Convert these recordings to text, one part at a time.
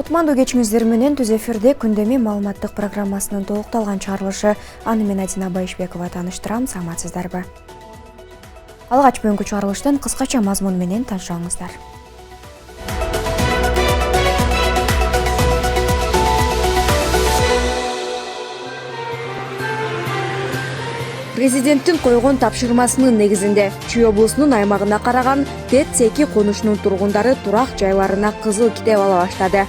Кутмандуу кечиңиздер менен Түз эфирде күндөмү маалыматтык программасынын толукталган чыгарылышы. Аны мен Адина Байышбекова тааныштырам. Саламатсыздарбы? Алгач бүгүнкү чыгарылыштын кыскача мазмуну менен таанышыңыздар. Президенттин койгон тапшырмасынын негизинде Чүй облусунун аймагына караган ТЭЦ-2 конушунун тургундары турак жайларына кызыл китеп ала баштады.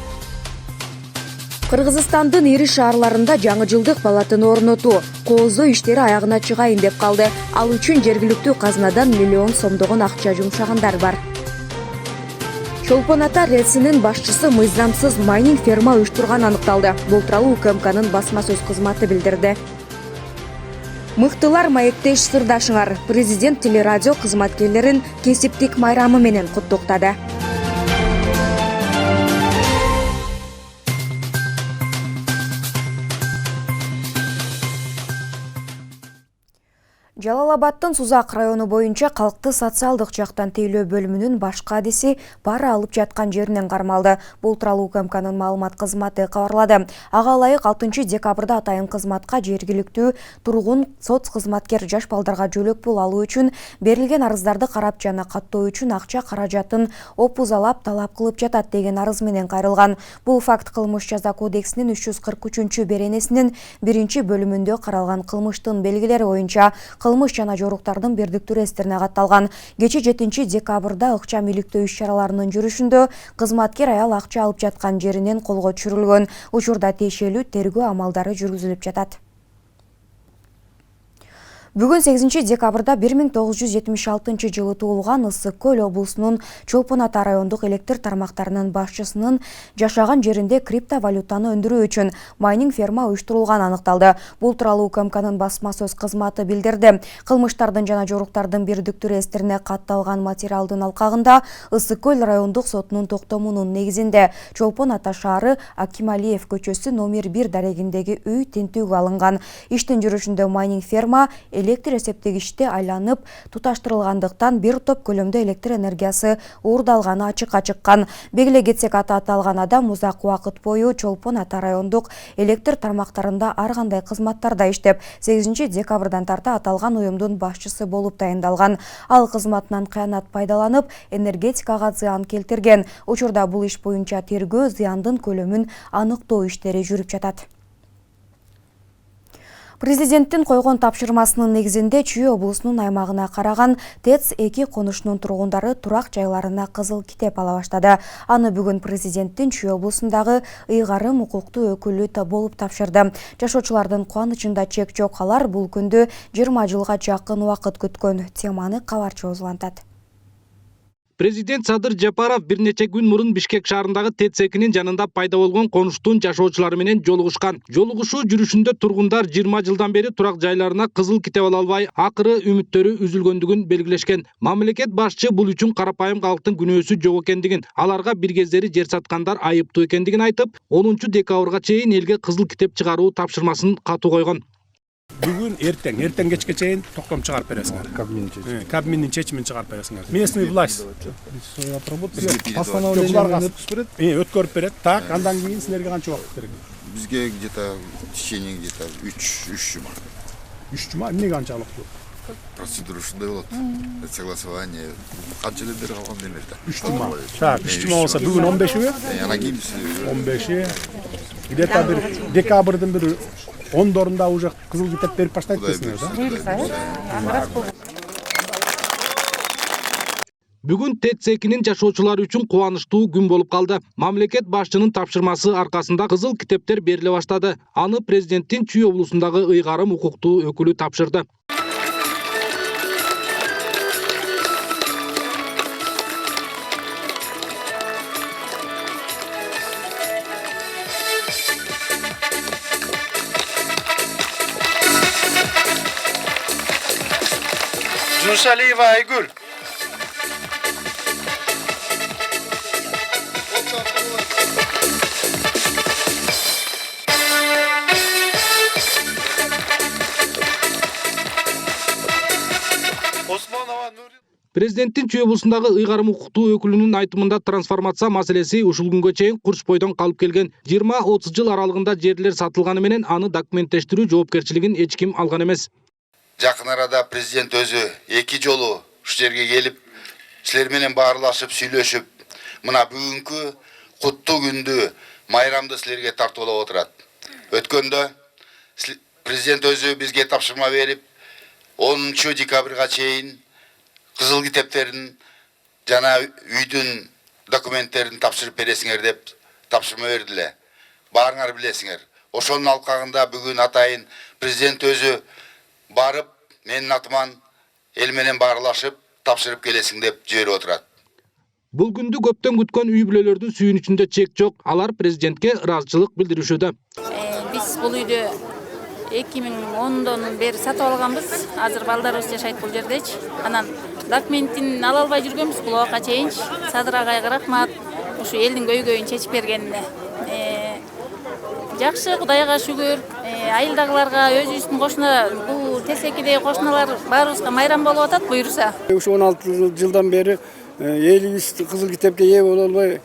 Кыргызстандын ири шаарларында жаңы жылдык палатын орнотуу, кооздоо иштери аягына чыгайын деп калды. Ал үчүн жергиликтүү казнадан миллион сомдогон акча жумшагандар бар. Чолпон Ата РЭСинин башчысы мыйзамсыз майнинг ферма уюштурганы аныкталды. Бул тууралуу УКМКнын басма сөз кызматы билдирди. Мыктылар маектеш сырдашыңар. Президент телерадио кызматкерлерин кесиптик майрамы менен куттуктады. Жалал Абадтын Сузак району боюнча калкты социалдык жактан тейлөө бөлүмүнүн башкы адиси пара алып жаткан жеринен кармалды. Бул тууралуу УКМКнын маалымат кызматы кабарлады. Ага ылайык 6 декабрда атайын кызматка жергиликтүү тургун соц кызматкер жаш балдарга жөлөк пул алуу үчүн берилген арыздарды карап жана каттоо үчүн акча каражатын опузалап талап кылып жатат деген арыз менен кайрылган. Бул факт кылмыш жаза кодексинин 343 беренесинин 1 бөлүмүндө каралган кылмыштын белгилери боюнча кылмыш жана жоруктардын бирдиктүү реестрине катталган. Кече 7 декабрда ыкчам иликтөө иш-чараларынын жүрүшүндө кызматкер аял акча алып жаткан жеринен колго түшүрүлгөн. Учурда тиешелүү тергөө амалдары жүргүзүлүп жатат. Бүгүн 8 декабрда 1976 жылы туулган Ысык Көл облусунун Чолпон Ата райондук электр тармактарынын башчысынын жашаган жеринде криптовалютаны өндүрүү үчүн майнинг ферма уюштурулганы аныкталды. Бул тууралуу УКМКнын басма сөз кызматы билдирди. Кылмыштардын жана жоруктардын бирдиктүү реестрине катталган материалдын алкагында Ысык Көл райондук сотунун токтомунун негизинде Чолпон Ата шаары Акималиев көчөсү номер 1 дарегиндеги үй тинтүүгө алынган. Иштин жүрүшүндө майнинг ферма электр эсептегичте айланып туташтырылгандыктан бир топ көлөмдө электр энергиясы уурдалганы ачыкка чыккан. Белгилей кетсек, аталган адам узак убакыт бою Чолпон Ата райондук электр тармактарында ар кандай кызматтарда иштеп, 8 декабрдан тарта аталган уюмдун башчысы болуп дайындалган. Ал кызматынан кыянат пайдаланып, энергетикага зыян келтирген. Учурда бул иш боюнча тергөө, зыяндын көлөмүн аныктоо иштери жүрүп жатат. Президенттин койгон тапшырмасынын негизинде Чүй облусунун аймагына караган ТЭЦ-2 конушунун тургундары турак жайларына кызыл китеп ала баштады. Аны бүгүн президенттин Чүй облусундагы ыйгарым укуктуу өкүлү болуп тапшырды. Жашоочулардын кубанычында чек жок. Алар бул күндү 20 жылга жакын убакыт күткөн. Теманы кабарчы узгантат. Президент Садыр Жапаров бир нече күн мурун Бишкек шаарындагы ТЭЦ-2нин жанында пайда болгон конуштун жашоочулары менен жолугушкан. Жолугушуу жүрүшүндө тургундар 20 жылдан бери турак жайларына кызыл китеп ала албай, акыры үмүттөрү үзүлгөндүгүн белгилешкен. Мамлекет башчы бул үчүн карапайым калктын күнөөсү жок экендигин, аларга бир кездери жер саткандар айыптуу экендигин айтып, 10 декабрга чейин элге кызыл китеп чыгаруу тапшырмасын катуу койгон. Бүгүн эртең кечке чейин токтом чыгарып бересиңер. Кабминдин чечимин чыгарып бересиңер. Местный власть постановление өткөрүп берет. Так, андан кийин силерге канча убакыт керек? Бизге где-то в течение 3 жума. 3 жума эмнеге канчалык? Процедура ушундай болот. Согласование канча эле бери калган демекте. 3 жума. Так, 3 жума болсо бүгүн 15-и. Анан кийин 15-и. Где-то бир декабрдын бир 10-дорунда уже кызыл китеп берип баштайт десиңер, да? Бүгүн ТЭЦ-2нин жашоочулары үчүн кубанычтуу күн болуп калды. Мамлекет башчынын тапшырмасы аркасында кызыл китептер бериле баштады. Аны президенттин Чүй облусундагы ыйгарым укуктуу өкүлү тапшырды. Жусалиева Айгүл. Президенттин Чүй облусундагы ыйгарым укуктуу өкүлүнүн айтымында трансформация маселеси ушул күнгө чейин курчпойдон калып келген. 20-30 жыл аралыгында жерлер сатылганы менен аны документтештирүү жоопкерчилигин эч ким алган эмес. Жакын арада президент өзү 2 жолу ушул жерге келип, силер менен баарлашып, сүйлөшүп, мына бүгүнкү куттуу күндү, майрамды силерге тартуулап отурат. Өткөндө президент өзү бизге тапшырма берип, 10 декабрга чейин кызыл китептерин жана үйдүн документтерин тапшырып бересиңер деп тапшырма бердиле. Баарыңар билесиңер. Ошонун алкагында бүгүн атайын президент өзү барып, менин атыман эл менен баарлашып, тапшырып келесиң деп жиберип отурат. Бул күндү көптөн күткөн үй бүлөлөрдүн сүйүнүчүндө чек жок. Алар президентке ыраазычылык билдиришүүдө. Биз бул үйдү 2010-дон бери сатып алганбыз. Азыр балдарыбыз жашайт бул жердечи. Анан документин ала албай жүргөнбүз бул убакка чейинчи. Садыр агайга рахмат ушу элдин көйгөйүн чечип бергенине. Жакшы, Кудайга шүгүр. Айылдагыларга, өзүбүздүн кошуна, бул тесекидеги кошуналар баарыбызга майрам болуп атат буйруса. Ушу 16 жылдан бери элибиз кызыл китепке ээ боло албай,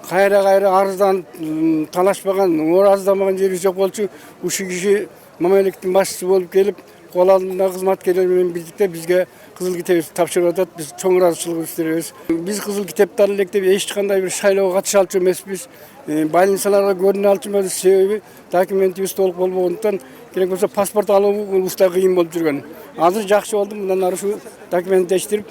кайра арызданып талашпаган, ораздамаган жери жок болчу. Ушу киши мамлекеттин башчысы болуп келип, кол алдында кызматкерлер менен бирдикте бизге кызыл китеп тапшырып атат. Биз чоң ыраазычылык билдиребиз. Биз кызыл китепти ала элек деп эч кандай бир шайлоого катыша алчу эмеспиз. Больницаларга көрүнө алчу эмес, себеби документибиз толук болбогондуктан керек болсо паспорт алуу да кыйын болуп жүргөн. Азыр жакшы болду. Мындан ары ушу документтештирип,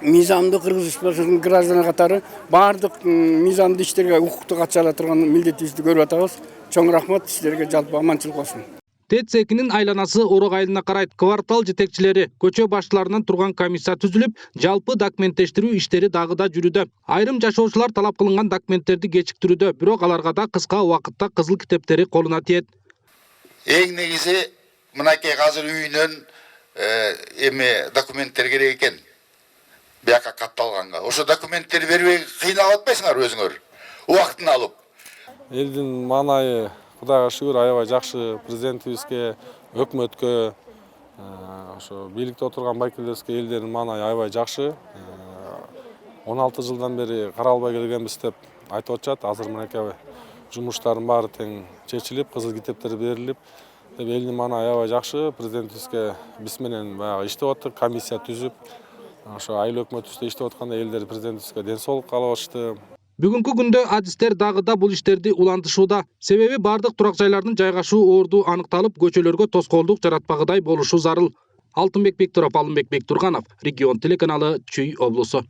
мыйзамдуу Кыргызстандын гражданы катары баардык мыйзамдуу иштерге укукту катыша ала турган милдетибизди көрүп атабыз. Чоң рахмат, силерге жалпы аманчылык болсун. ТЭЦ-2-нин айланасы Орок айылына карайт. Квартал жетекчилери, көчө башчыларынан турган комиссия түзүлүп, жалпы документтештирүү иштери дагы да жүрүүдө. Айрым жашоочулар талап кылынган документтерди кечиктирүүдө, бирок аларга да кыска убакытта кызыл китептери колуна тиет. Эң негизи мынакей азыр үйүнөн эме документтер керек экен. Бияка катталганга. Ошо документтерди бербей кыйналып атпайсыңар өзүңөр? Убактын алып. Элдин маанайы Кудайга шүгүр аябай жакшы. Президентибизге, өкмөткө, ошо бийликте отурган байкелерибизге элдердин маанайы аябай жакшы. 16 жылдан бери каралбай келгенбиз деп айтып атышат. Азыр мынакей жумуштардын баары тең чечилип, кызыл китептер берилип, деп элдин маанайы аябай жакшы. Президентибизге биз менен баягы иштеп аттык, комиссия түзүп, ошо айыл өкмөтүбүздө иштеп атканда элдер президентибизге ден соолук каалап атышты. Бүгүнкү күндө адистер дагы да бул иштерди улантышууда. Себеби бардык турак жайлардын жайгашуу орду аныкталып, көчөлөргө тоскоолдук жаратпагыдай болушу зарыл. Алтынбек Бектуров, Алымбек Бектурганов, Регион телеканалы, Чүй облусу.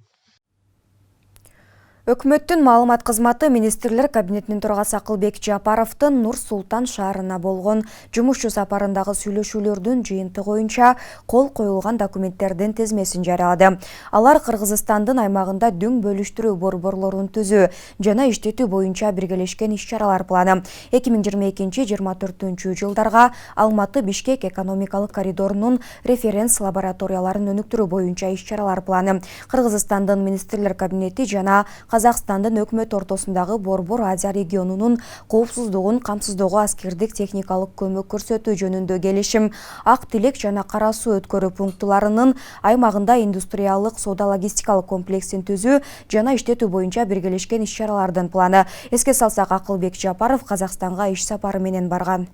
Өкмөттүн маалымат кызматы министрлер кабинетинин төрагасы Акылбек Жапаровдун Нур Султан шаарына болгон жумушчу сапарындагы сүйлөшүүлөрдүн жыйынтыгы боюнча кол коюлган документтердин тизмесин жарыялады. Алар Кыргызстандын аймагында дүң бөлүштүрүү борборлорун түзүү жана иштетүү боюнча биргелешкен иш-чаралар планы. 2022-24 жылдарга Алматы-Бишкек экономикалык коридорунун референс лабораторияларын өнүктүрүү боюнча иш-чаралар планы. Кыргызстандын министрлер кабинети жана Казакстандын өкмөт ортосундагы Борбор Азия регионунун коопсуздугун камсыздоого аскердик техникалык көмөк көрсөтүү жөнүндө келишим, Ак Тилек жана Кара Суу өткөрүү пунктуларынын аймагында индустриалдык соода-логистикалык комплексин түзүү жана иштетүү боюнча биргелешкен иш-чаралардын планы. Эске салсак, Акылбек Жапаров Казакстанга иш сапары менен барган.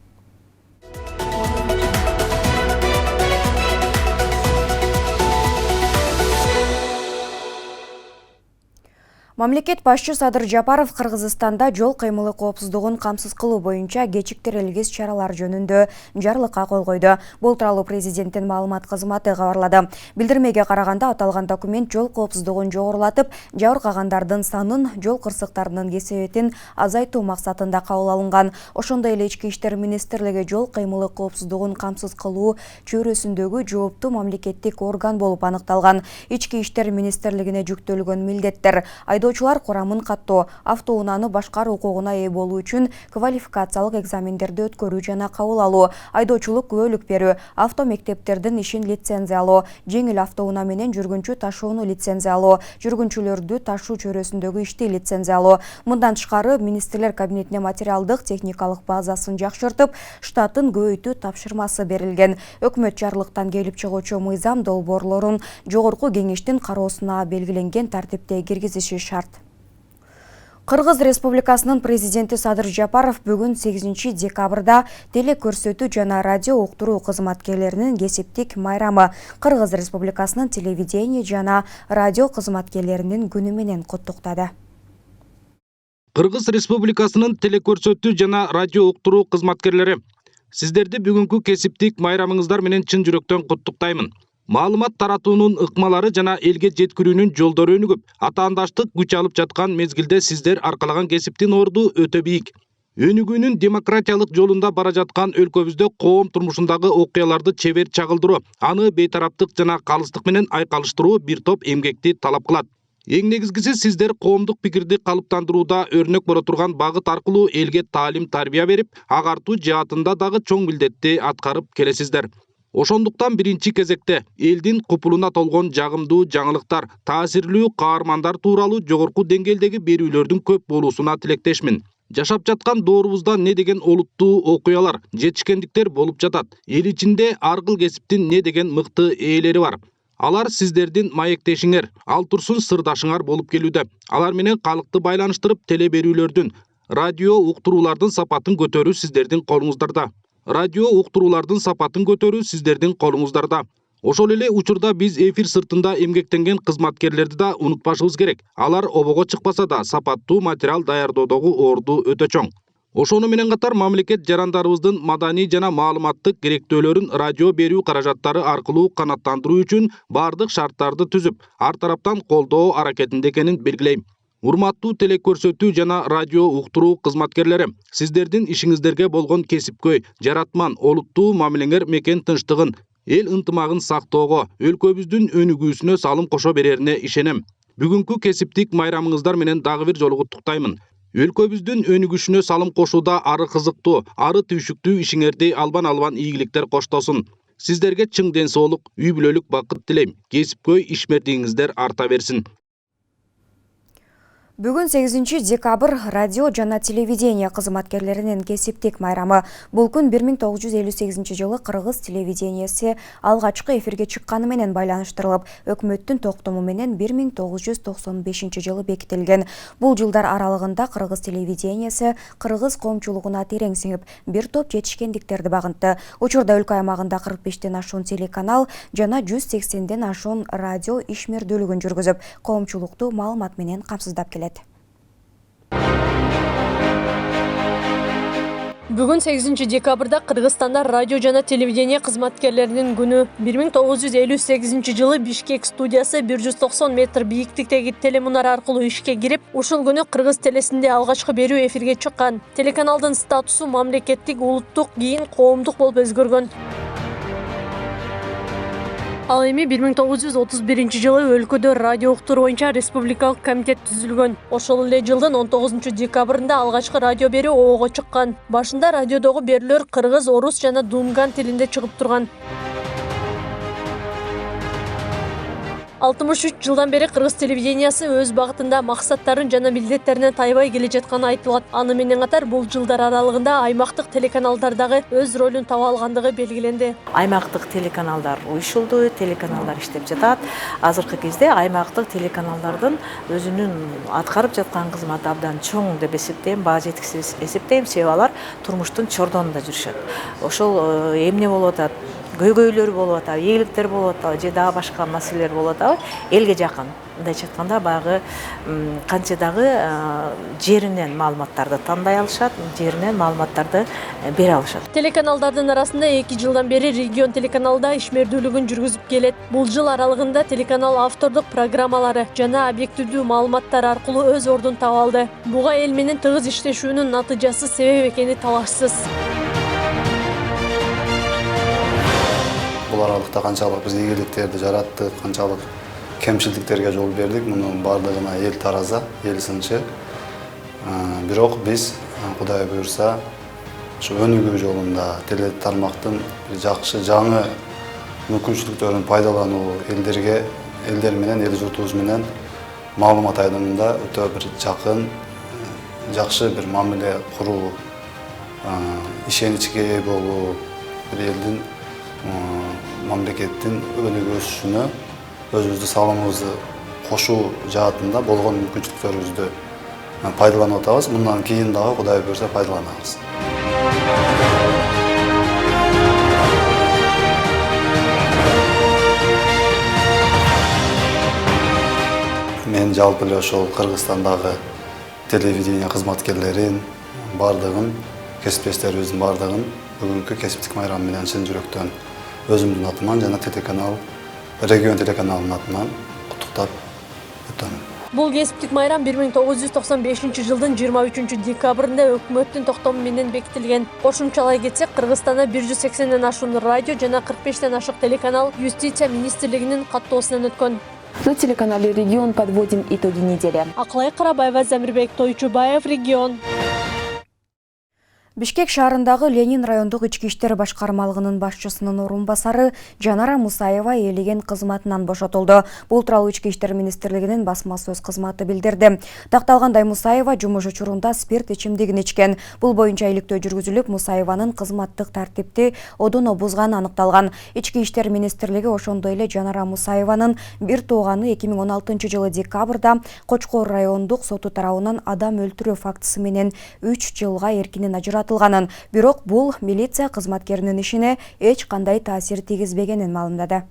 Мамлекет башчы Садыр Жапаров Кыргызстанда жол кыймылы коопсуздугун камсыз кылуу боюнча кечиктирилгис чаралар жөнүндө жарлыкка кол койду. Бул тууралуу президенттин маалымат кызматы кабарлады. Билдирмеге караганда аталган документ жол коопсуздугун жогорулатып, жабыркагандардын санын, жол кырсыктарынын кесебетин азайтуу максатында кабыл алынган. Ошондой эле Ички иштер министрлиги жол кыймылы коопсуздугун камсыз кылуу чөйрөсүндөгү жооптуу мамлекеттик орган болуп аныкталган. Ички иштер министрлигине жүктөлгөн милдеттер айдоочулар курамын каттоо, автоунааны башкаруу укугуна ээ болуу үчүн квалификациялык экзамендерди өткөрүү жана кабыл алуу, айдоочулук күбөлүк берүү, автомектептердин ишин лицензиялоо, жеңил автоунаа менен жүргүнчү ташууну лицензиялоо, жүргүнчүлөрдү ташуу чөйрөсүндөгү ишти лицензиялоо. Мындан тышкары министрлер кабинетине материалдык техникалык базасын жакшыртып, штатын көбөйтүү тапшырмасы берилген. Өкмөт жарлыктан келип чыгуучу мыйзам долбоорлорун жогорку кеңештин кароосуна белгиленген тартипте киргизиши шарт. Кыргыз Республикасынын президенти Садыр Жапаров бүгүн 8 декабрда телекөрсөтүү жана радио уктуруу кызматкерлеринин кесиптик майрамы Кыргыз Республикасынын телевидение жана радио кызматкерлеринин күнү менен куттуктады. Кыргыз Республикасынын телекөрсөтүү жана радио уктуруу кызматкерлери, сиздерди бүгүнкү кесиптик майрамыңыздар менен чын жүрөктөн куттуктаймын. Маалымат таратуунун ыкмалары жана элге жеткирүүнүн жолдору өнүгүп, атаандаштык күч алып жаткан мезгилде сиздер аркалаган кесиптин орду өтө бийик. Өнүгүүнүн демократиялык жолунда бара жаткан өлкөбүздө коом турмушундагы окуяларды чебер чагылдыруу, аны бейтараптык жана калыстык менен айкалыштыруу бир топ эмгекти талап кылат. Эң негизгиси сиздер коомдук пикирди калыптандырууда өрнөк боло турган багыт аркылуу элге таалим тарбия берип, агартуу жаатында дагы чоң милдетти аткарып келесиздер. Ошондуктан биринчи кезекте элдин купулуна толгон жагымдуу жаңылыктар, таасирлүү каармандар тууралуу жогорку деңгээлдеги берүүлөрдүн көп болуусуна тилектешмин. Жашап жаткан доорубузда не деген олуттуу окуялар, жетишкендиктер болуп жатат. Эл ичинде ар кыл кесиптин не деген мыкты ээлери бар. Алар сиздердин маектешиңер, ал турсун сырдашыңар болуп келүүдө. Алар менен калкты байланыштырып теле берүүлөрдүн, радио уктуруулардын сапатын көтөрүү сиздердин колуңуздарда. Радио уктуруулардын сапатын көтөрүү сиздердин колуңуздарда. Ошол эле учурда биз эфир сыртында эмгектенген кызматкерлерди да унутпашыбыз керек. Алар обого чыкпаса да сапаттуу материал даярдоодогу орду өтө чоң. Ошону менен катар мамлекет жарандарыбыздын маданий жана маалыматтык керектөөлөрүн радио берүү каражаттары аркылуу канааттандыруу үчүн бардык шарттарды түзүп, ар тараптан колдоо аракетинде экенин белгилейм. Урматтуу телекөрсөтүү жана радио уктуруу кызматкерлери, сиздердин ишиңиздерге болгон кесипкөй, жаратман, олуттуу мамилеңер мекен тынчтыгын, эл ынтымагын сактоого, өлкөбүздүн өнүгүүсүнө салым кошо берерине ишенем. Бүгүнкү кесиптик майрамыңыздар менен дагы бир жолу куттуктаймын. Өлкөбүздүн өнүгүшүнө салым кошууда ары кызыктуу, ары түйшүктүү ишиңерди албан ийгиликтер коштосун. Сиздерге чың ден соолук, үй бүлөлүк бакыт тилейм. Кесипкөй ишмердигиңиздер арта берсин. Бүгүн 8 декабр радио жана телевидение кызматкерлеринин кесиптик майрамы. Бул күн 1958 жылы Кыргыз телевидениеси алгачкы эфирге чыкканы менен байланыштырылып, өкмөттүн токтому менен 1995 жылы бекитилген. Бул жылдар аралыгында Кыргыз телевидениеси кыргыз коомчулугуна терең сиңип, бир топ жетишкендиктерди багынты. Учурда өлкө аймагында 45ден ашуун телеканал жана 180ден ашуун радио ишмердүүлүгүн жүргүзүп, коомчулукту маалымат менен камсыздап келет. Бүгүн 8 декабрда Кыргызстанда радио жана телевидение кызматкерлеринин күнү. 1958 жылы Бишкек студиясы 190 метр бийиктиктеги телемунара аркылуу ишке кирип, ушул күнү Кыргыз телесинде алгачкы берүү эфирге чыккан. Телеканалдын статусу мамлекеттик, улуттук, кийин коомдук болуп өзгөргөн. Ал эми 1931 жылы өлкөдө радио уктуруу боюнча республикалык комитет түзүлгөн. Ошол эле жылдын 19 декабрында алгачкы радио берүү оого чыккан. Башында радиодогу берүүлөр кыргыз, орус жана дунган тилинде чыгып турган. 63 жылдан бери Кыргыз телевидениясы өз багытында максаттарын жана милдеттеринен тайбай келе жатканы айтылат. Аны менен катар бул жылдар аралыгында аймактык телеканалдардагы өз ролун таба алгандыгы белгиленди. Аймактык телеканалдар уюшулду, телеканалдар иштеп жатат. Азыркы кезде аймактык телеканалдардын өзүнүн аткарып жаткан кызматы абдан чоң деп эсептейм, баа жетиксиз эсептейм, себеби алар турмуштун чордонунда жүрүшөт. Ошол эмне болуп атат? Көйгөйлөр болуп атабы, ийгиликтер болуп атабы, же дагы башка маселелер болуп атабы, элге жакын. Мындайча айтканда баягы канча дагы жеринен маалыматтарды тандай алышат, жеринен маалыматтарды бере алышат. Телеканалдардын арасында 2 жылдан бери регион телеканалда ишмердүүлүгүн жүргүзүп келет. Бул жыл аралыгында телеканал автордук программалары жана объективдүү маалыматтар аркылуу өз ордун таба алды. Буга эл менен тыгыз иштешүүнүн натыйжасы себеп экени талашсыз. Бул аралыкта канчалык биз ийгиликтерди жараттык, канчалык кемшілдіктерге жол бердік, мұның бардығына ел тараза, ел сынчы. Бирок биз Кудай буйрса, өнүгүү жолунда теле тармактын жакшы жаңы мүмкүнчүлүктөрүн пайдалануу, элдер менен, эл журтубуз менен маалымат айдымында өтө бир жакын, жакшы бир мамиле куруу, ишеничке ээ болуу, бир элдин, мамлекеттин өнүгүп өсүшүнө өзүбүздүн салымыбызды кошуу жаатында болгон мүмкүнчүлүктөрүбүздү пайдаланып атабыз. Мындан кийин дагы Кудай буйрса пайдаланабыз. Мен жалпы эле ошол Кыргызстандагы телевидение кызматкерлерин бардыгын, кесиптештерибиздин бардыгын бүгүнкү кесиптик майрам менен чын жүрөктөн өзүмдүн атыман жана телеканал, регион телеканалынын атынан куттуктап өтөм. Бул кесиптик майрам 1995 жылдын 23 декабрында өкмөттүн токтому менен бекитилген. Кошумчалай кетсек, Кыргызстанда 180ден ашуун радио жана 45тен ашык телеканал Юстиция министрлигинин каттоосунан өткөн. На телеканале «Регион» подводим итоги недели. Акылай Карабаева, Замирбек Тойчубаев, «Регион». Бишкек шаарындагы Ленин райондук ички иштер башкармалыгынын башчысынын орун басары Жанара Мусаева ээлеген кызматынан бошотулду. Бул тууралуу ички иштер министрлигинин басма сөз кызматы билдирди. Такталгандай, Мусаева жумуш учурунда спирт ичимдигин ичкен. Бул боюнча иликтөө жүргүзүлүп, Мусаеванын кызматтык тартипти одоно бузганы аныкталган. Ички иштер министрлиги ошондой эле Жанара Мусаеванын бир тууганы 2016 жылы декабрда Кочкор райондук соту тарабынан адам өлтүрүү фактысы менен 3 жылга эркинен ажыратылган. Бирок бул милиция кызматкеринин ишине эч кандай таасир тийгизбегенин маалымдады.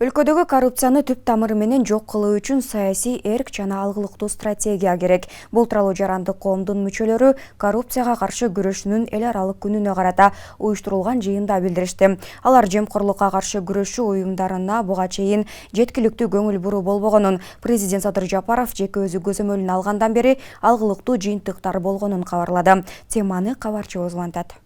Өлкөдөгү коррупцияны түп тамыры менен жок кылуу үчүн саясий эрк жана алгылыктуу стратегия керек. Бул тууралуу жарандык коомдун мүчөлөрү коррупцияга каршы күрөшүүнүн эл аралык күнүнө карата уюштурулган жыйында билдиришти. Алар жемкорлукка каршы күрөшүү уюмдарына буга чейин жеткиликтүү көңүл буруу болбогонун, президент Садыр Жапаров жеке өзү көзөмөлүн алгандан бери алгылыктуу жыйынтыктар болгонун кабарлады. Теманы кабарчыбыз улантат.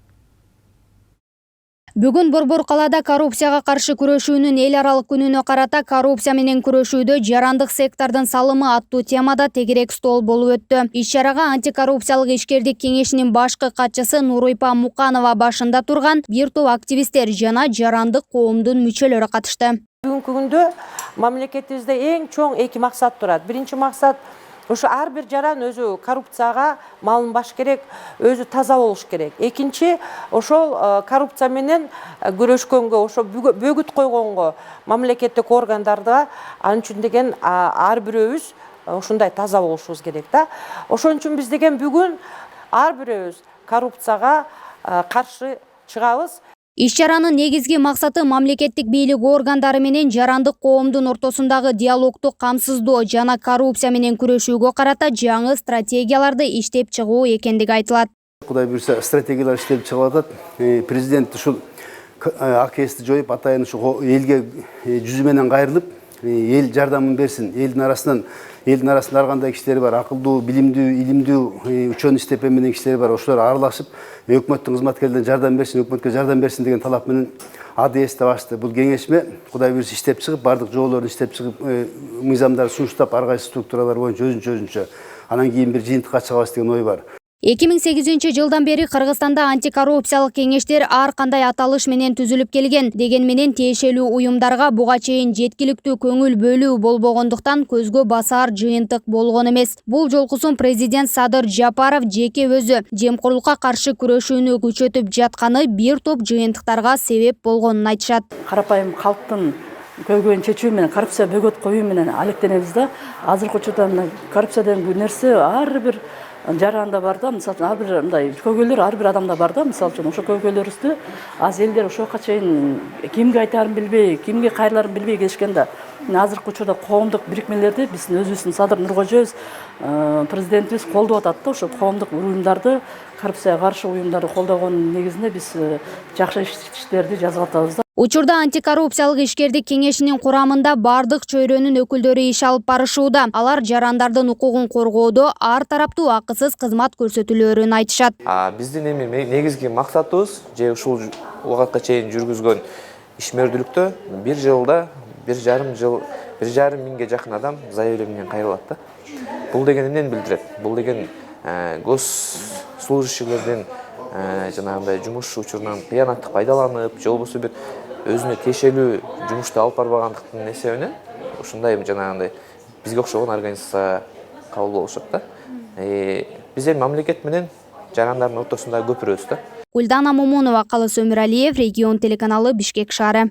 Бүгүн Борбор калаада коррупцияга каршы күрөшүүнүн эл аралык күнүнө карата коррупция менен күрөшүүдө жарандык сектордун салымы аттуу темада тегерек стол болуп өттү. Иш-чарага антикоррупциялык ишкердик кеңешинин башкы катчысы Нуройпа Муканова башында турган бир топ активисттер жана жарандык коомдун мүчөлөрү катышты. Бүгүнкү күндө мамлекетибизде эң чоң эки максат турат. Биринчи максат ошо ар бир жаран өзү коррупцияга малынбаш керек, өзү таза болуш керек. Экинчи, ошол коррупция менен күрөшкөнгө, ошо бөгүт койгонго мамлекеттик органдарда анын үчүн деген ар бирөөбүз ушундай таза болушубуз керек да. Ошон үчүн биз деген бүгүн ар бирөөбүз коррупцияга каршы чыгабыз. Иш-чаранын негизги максаты мамлекеттик бийлик органдары менен жарандык коомдун ортосундагы диалогду камсыздоо жана коррупция менен күрөшүүгө карата жаңы стратегияларды иштеп чыгуу экендиги айтылат. Кудай буйрса, стратегиялар иштеп чыгып атат. Президент ушул АКСти жоюп, атайын ушу элге жүзү менен кайрылып, эл жардамын берсин. Элдин арасында ар кандай кишилер бар, акылдуу, билимдүү, илимдүү, үчөн иштеп эмнеген кишилер бар. Ошолор аралашып, өкмөттүн кызматкерлерине жардам берсин, өкмөткө жардам берсин деген талап менен АДС башты. Бул кеңешме Кудай буйрса иштеп чыгып, бардык жоолорду иштеп чыгып, мыйзамдарды сунуштап, ар кайсы структуралар боюнча өзүнчө. Анан кийин бир жыйынтыкка чыгабыз деген ой бар. 2008 жылдан бери Кыргызстанда антикоррупциялык кеңештер ар кандай аталыш менен түзүлүп келген. Деген менен тиешелүү уюмдарга буга чейин жеткиликтүү көңүл бөлүү болбогондуктан көзгө басар жыйынтык болгон эмес. Бул жолкусун президент Садыр Жапаров жеке өзү жемкорлукка каршы күрөшүүнү күчөтүп жатканы бир топ жыйынтыктарга себеп болгонун айтышат. Карапайым калктын көйгөйүн чечүү менен, коррупция бөгөт коюу менен алектенебиз да. Азыркы учурда коррупция деген нерсе ар бир жаранда бар да, мисалы үчүн ар бир мындай көйгөйлөр ар бир адамда бар да, мисалы үчүн ошо көйгөйлөрүбүздү аз элдер ошого чейин кимге айтаарын билбей, кимге кайрылаарын билбей келишкен да. Азыркы учурда коомдук бирикмелерди биздин өзүбүздүн Садыр Нуркожоевич президентибиз колдоп атат да, ошо коомдук уюмдарды, коррупцияга каршы уюмдарды колдогонун негизинде биз жакшы иштерди жазып атабыз да. Учурда антикоррупциялык ишкердик кеңешинин курамында бардык чөйрөнүн өкүлдөрү иш алып барышууда. Алар жарандардын укугун коргоодо ар тараптуу акысыз кызмат көрсөтүлөөрүн айтышат. Биздин эми негизги максатыбыз же ушул убакытка чейин жүргүзгөн ишмердүүлүктө бир жылда 1,5 миңге жакын адам заявление менен кайрылат да. Бул деген эмнени билдирет? Бул деген госслужащийлердин жанагындай жумуш учурунан кыянаттык пайдаланып, же болбосо бир өзүнө тиешелүү жумушту алып барбагандыктын эсебинен ушундай жанагындай бизге окшогон организация кабыл болушат да. Биз эми мамлекет менен жарандардын ортосунда көпүрөбүз да. Гүлдана Момунова, Калыс Өмүралиев, Регион телеканалы, Бишкек шаары.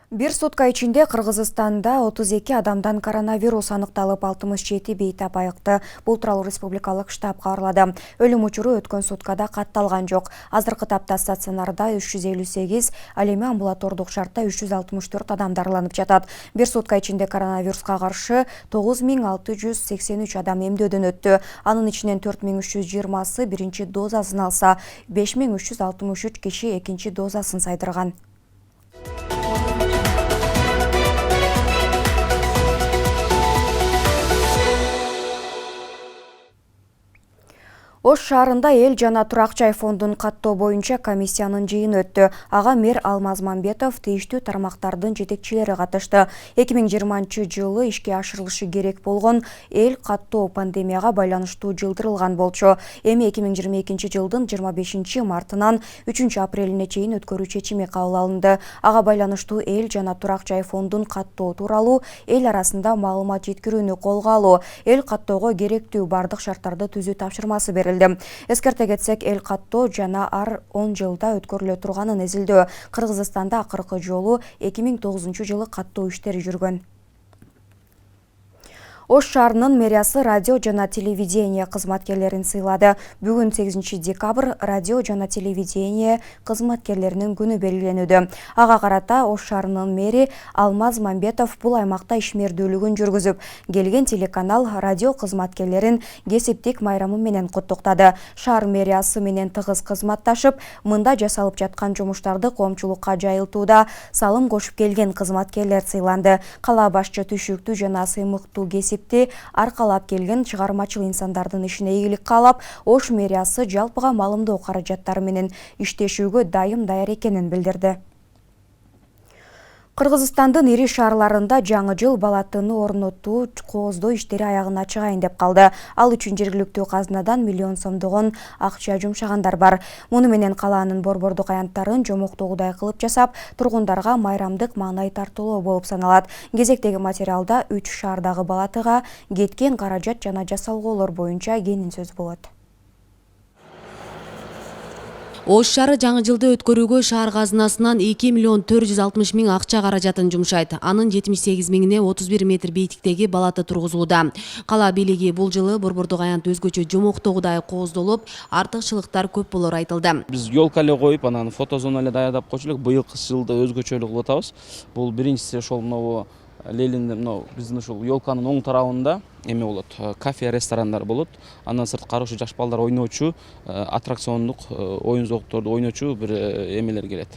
Бир сутка ичинде Кыргызстанда 32 адамдан коронавирус аныкталып, 67 бейтап айыкты. Бул тууралуу республикалык штаб кабарлады. Өлүм учуру өткөн суткада катталган жок. Азыркы тапта стационарда 358, ал эми амбулатордук шартта 364 адам дарыланып жатат. Бир сутка ичинде коронавируска каршы 9683 адам эмдөөдөн өттү. Анын ичинен 4320 биринчи дозасын алса, 5363 киши экинчи дозасын сайдырган. Ош шаарында эл жана турак жай фондун каттоо боюнча комиссиянын жыйыны өттү. Ага мэр Алмаз Мамбетов тийиштүү тармактардын жетекчилери катышты. 2020 жылы ишке ашырылышы керек болгон эл каттоо пандемияга байланыштуу жылдырылган болчу. Эми 2022 жылдын 25 мартынан 3 апрелине чейин өткөрүү чечими кабыл алынды. Ага байланыштуу эл жана турак жай фондун каттоо тууралуу эл арасында маалымат жеткирүүнү колго алуу, эл каттоого керектүү бардык шарттарды түзүү тапшырмасы берилди. Эскерте кетсек, эл каттоо жана ар 10 жылда өткөрүлө турганын эзилдөө. Кыргызстанда акыркы жолу 2009 жылы каттоо иштери жүргөн. Ош шаарынын мэриясы радио жана телевидение кызматкерлерин сыйлады. Бүгүн 8 декабрь радио жана телевидение кызматкерлеринин күнү белгиленүүдө. Ага карата Ош шаарынын мэри Алмаз Мамбетов бул аймакта ишмердүүлүгүн жүргүзүп, келген телеканал радио кызматкерлерин кесиптик майрамы менен куттуктады. Шаар мэриясы менен тыгыз кызматташып, мында жасалып жаткан жумуштарды коомчулукка жайылтууда салым кошуп келген кызматкерлер сыйланды. Кала башчы түшүктүү жана сыймыктуу аркалап келген чыгармачыл инсандардын ишине ийгилик каалап, Ош мэриясы жалпыга маалымдоо каражаттары менен иштешүүгө дайым даяр экенин билдирди. Кыргызстандын ири шаарларында жаңы жыл балатыны орнотуу кооздоо иштери аягына чыгайын деп калды. Ал үчүн жергиликтүү казынадан миллион сомдогон акча жумшагандар бар. Муну менен калаанын борбордук аянттарын жомоктогудай кылып жасап, тургундарга майрамдык маанай тартуулоо болуп саналат. Кезектеги материалда 3 шаардагы балатыга кеткен каражат жана жасалгоолор боюнча кенен сөз болот. Ош шаары жаңы жылды өткөрүүгө шаар казынасынан 2 миллион 460 миң акча каражатын жумшайт. Анын 78 миңине 31 метр бийиктиктеги балаты тургузулууда. Кала бийлиги бул жылы борбордук аянт өзгөчө жомоктогудай кооздолуп, артыкчылыктар көп болор айтылды. Биз ёлка эле коюп, анан фотозона эле даярдап койчу элек. Быйылкы жылды өзгөчөлүк кылып атабыз. Бул биринчиси ошол могу Лелин биздин ушул ёлканын оң тарабында эме болот, кафе, ресторандар болот. Андан сырткары ушу жаш балдар ойночу, аттракциондук оюн зоокторду ойночу бир эмелер келет.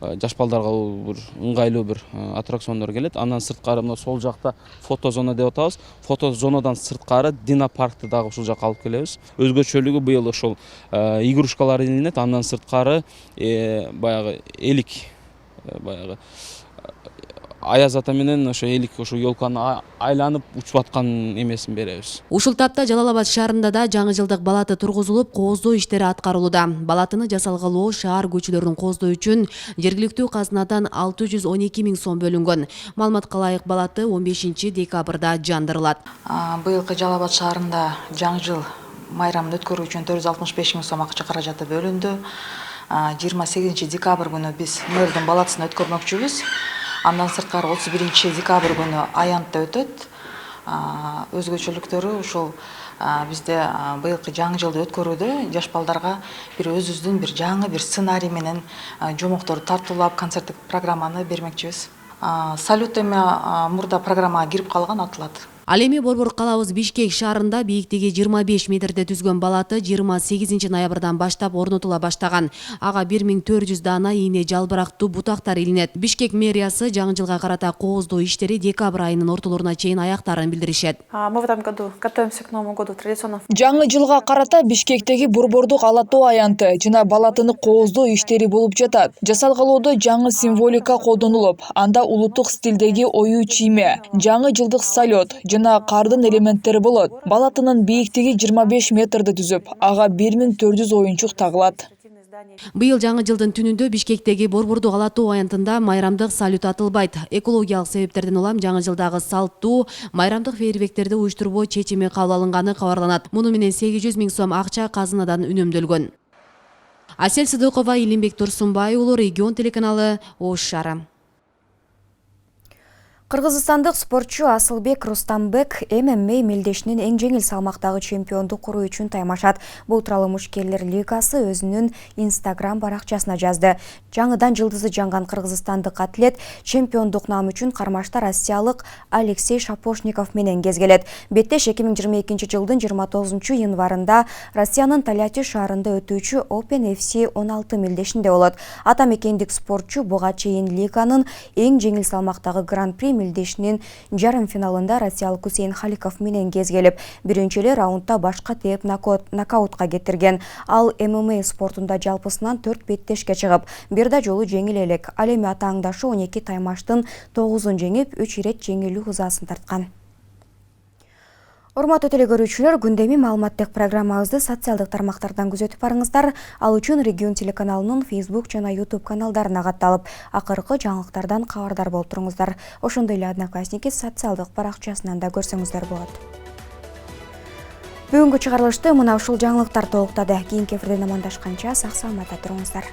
Жаш балдарга бир ыңгайлуу бир аттракциондор келет. Андан сырткары мына сол жакта фотозона деп атабыз. Фотозонадан сырткары динопаркты дагы ушул жакка алып келебиз. Өзгөчөлүгү быйыл ошол игрушкалар илинет. Андан сырткары баягы элик, баягы Аяз ата менен ошо элик ошо ёлканы айланып учуп аткан эмесин беребиз. Ушул тапта Жалал Абад шаарында да жаңы жылдык балаты тургузулуп, кооздоо иштери аткарылууда. Балатыны жасалгалоо шаар көчөлөрүн кооздоо үчүн жергиликтүү казынадан 612 миң сом бөлүнгөн. Маалыматка ылайык балаты 15 декабрда жандырылат. Быйылкы Жалал Абад шаарында жаңы жыл майрамын өткөрүү үчүн 465 миң сом акча каражаты бөлүндү. 28 декабрь күнү биз мэрдин балатысын өткөрмөкчүбүз. Андан сырткары 31 декабрь күнү аянтта өтөт. Өзгөчөлүктөрү ушул бизде быйылкы жаңы жылды өткөрүүдө жаш балдарга бир өзүбүздүн бир жаңы бир сценарий менен жомокторду тартуулап, концерттик программаны бермекчибиз. Салют эми мурда программага кирип калган атылат. Ал эми Борбор калабыз Бишкек шаарында бийиктиги 25 метрде түзгөн балаты 28 ноябрдан баштап орнотула баштаган. Ага 1400 дана ийне жалбырактуу бутактар илинет. Бишкек мэриясы жаңы жылга карата кооздоо иштери декабрь айынын ортолоруна чейин аяктарын билдиришет. Мы в этом году готовимся к Новому году традиционно. Жаңы жылга карата Бишкектеги борбордук алатоо аянты жана балатыны кооздоо иштери болуп жатат. Жасалгалоодо жаңы символика колдонулуп, анда улуттук стилдеги оюу чийме, жаңы жылдык салют жана кардын элементтери болот. Балатынын бийиктиги 25 метрди түзүп, ага 1400 оюнчук тагылат. Быйыл жаңы жылдын түнүндө Бишкектеги борбордук алатоо аянтында майрамдык салют атылбайт. Экологиялык себептерден улам жаңы жылдагы салттуу майрамдык фейерверктерди уюштурбоо чечими кабыл алынганы кабарланат. Муну менен 800 000 сом акча казынадан үнөмдөлгөн. Асель Сыдыкова, Илимбек Турсунбай уулу, Регион телеканалы, Ош шаары. Кыргызстандык спортчу Асылбек Рустамбек ММА мелдешинин эң жеңил салмактагы чемпионду куруу үчүн таймашат. Бул тууралуу Мушкерлер лигасы өзүнүн Instagram баракчасына жазды. Жаңыдан жылдызы жанган кыргызстандык атлет чемпиондук наам үчүн кармашта россиялык Алексей Шапошников менен кезгелет. Беттеш 2022 жылдын 29 январында Россиянын Тольятти шаарында өтүүчү Open FC 16 мелдешинде болот. Атамекендик спортчу буга чейин лиганын эң жеңил салмактагы Гран-при мелдешинин жарым финалында россиялык Хусейн Халиков менен кезгелип, биринчи эле раундда башка тээп нокаутка кетирген. Ал ММА спортунда жалпысынан 4 беттешке чыгып, бир да жолу жеңил элек. Ал эми атааңдашы 12 таймаштын 9-ун жеңип, 3 ирет жеңилүү ызасын тарткан. Урматтуу телекөрүүчүлөр, күндөмү маалыматтык программабызды социалдык тармактардан күзөтүп барыңыздар. Ал үчүн Регион телеканалынын Facebook жана YouTube каналдарына катталып, акыркы жаңылыктардан кабардар болуп туруңуздар. Ошондой эле Одноклассники социалдык баракчасынан да көрсөңүздөр болот. Бүгүнкү чыгарылышты мына ушул жаңылыктар толуктады. Кийинки эфирден амандашканча сак саламатта туруңуздар.